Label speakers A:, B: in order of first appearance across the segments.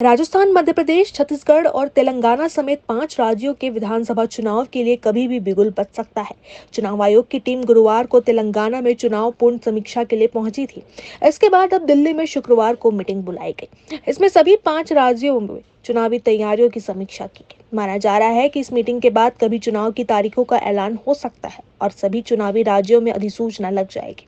A: राजस्थान, मध्य प्रदेश, छत्तीसगढ़ और तेलंगाना समेत 5 राज्यों के विधानसभा चुनाव के लिए कभी भी बिगुल बज सकता है। चुनाव आयोग की टीम गुरुवार को तेलंगाना में चुनाव पूर्ण समीक्षा के लिए पहुंची थी। इसके बाद अब दिल्ली में शुक्रवार को मीटिंग बुलाई गई। इसमें सभी 5 राज्यों में चुनावी तैयारियों की समीक्षा की गई। माना जा रहा है कि इस मीटिंग के बाद कभी चुनाव की तारीखों का ऐलान हो सकता है और सभी चुनावी राज्यों में अधिसूचना लग जाएगी।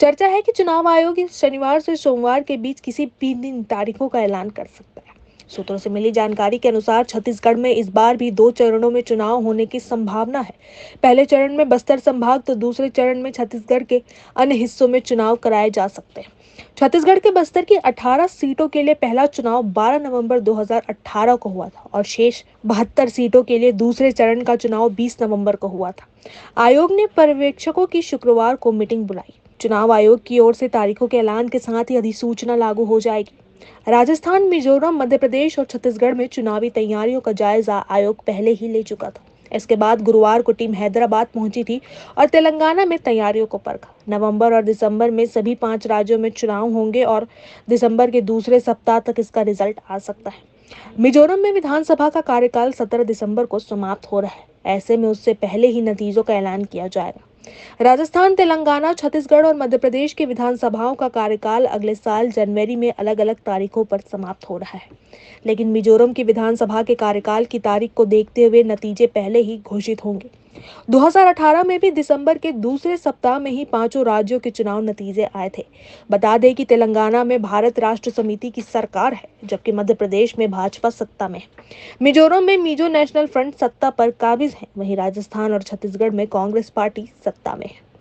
A: चर्चा है कि चुनाव आयोग इस शनिवार से सोमवार के बीच किसी भी दिन तारीखों का ऐलान कर सकता है। सूत्रों से मिली जानकारी के अनुसार छत्तीसगढ़ में इस बार भी 2 चरणों में चुनाव होने की संभावना है। पहले चरण में बस्तर संभाग तो दूसरे चरण में छत्तीसगढ़ के अन्य हिस्सों में चुनाव कराए जा सकते हैं। छत्तीसगढ़ के बस्तर की 18 सीटों के लिए पहला चुनाव 12 नवंबर 2018 को हुआ था और शेष 72 सीटों के लिए दूसरे चरण का चुनाव 20 नवंबर को हुआ था। आयोग ने पर्यवेक्षकों की शुक्रवार को मीटिंग बुलाई। चुनाव आयोग की ओर से तारीखों के ऐलान के साथ ही अधिसूचना लागू हो जाएगी। राजस्थान, मिजोरम, मध्य प्रदेश और छत्तीसगढ़ में चुनावी तैयारियों का जायजा आयोग पहले ही ले चुका था। इसके बाद गुरुवार को टीम हैदराबाद पहुंची थी और तेलंगाना में तैयारियों को परखा। नवंबर और दिसंबर में सभी 5 राज्यों में चुनाव होंगे और दिसंबर के दूसरे सप्ताह तक इसका रिजल्ट आ सकता है। मिजोरम में विधानसभा का कार्यकाल 17 दिसंबर को समाप्त हो रहा है। ऐसे में उससे पहले ही नतीजों का ऐलान किया जाएगा। राजस्थान, तेलंगाना, छत्तीसगढ़ और मध्य प्रदेश की विधानसभाओं का कार्यकाल अगले साल जनवरी में अलग अलग तारीखों पर समाप्त हो रहा है। लेकिन मिजोरम की विधानसभा के कार्यकाल की तारीख को देखते हुए नतीजे पहले ही घोषित होंगे। 2018 में भी दिसंबर के दूसरे सप्ताह में ही 5 राज्यों के चुनाव नतीजे आए थे। बता दें कि तेलंगाना में भारत राष्ट्र समिति की सरकार है, जबकि मध्य प्रदेश में भाजपा सत्ता में है। मिजोरम में मिजो नेशनल फ्रंट सत्ता पर काबिज है, वहीं राजस्थान और छत्तीसगढ़ में कांग्रेस पार्टी सत्ता में है।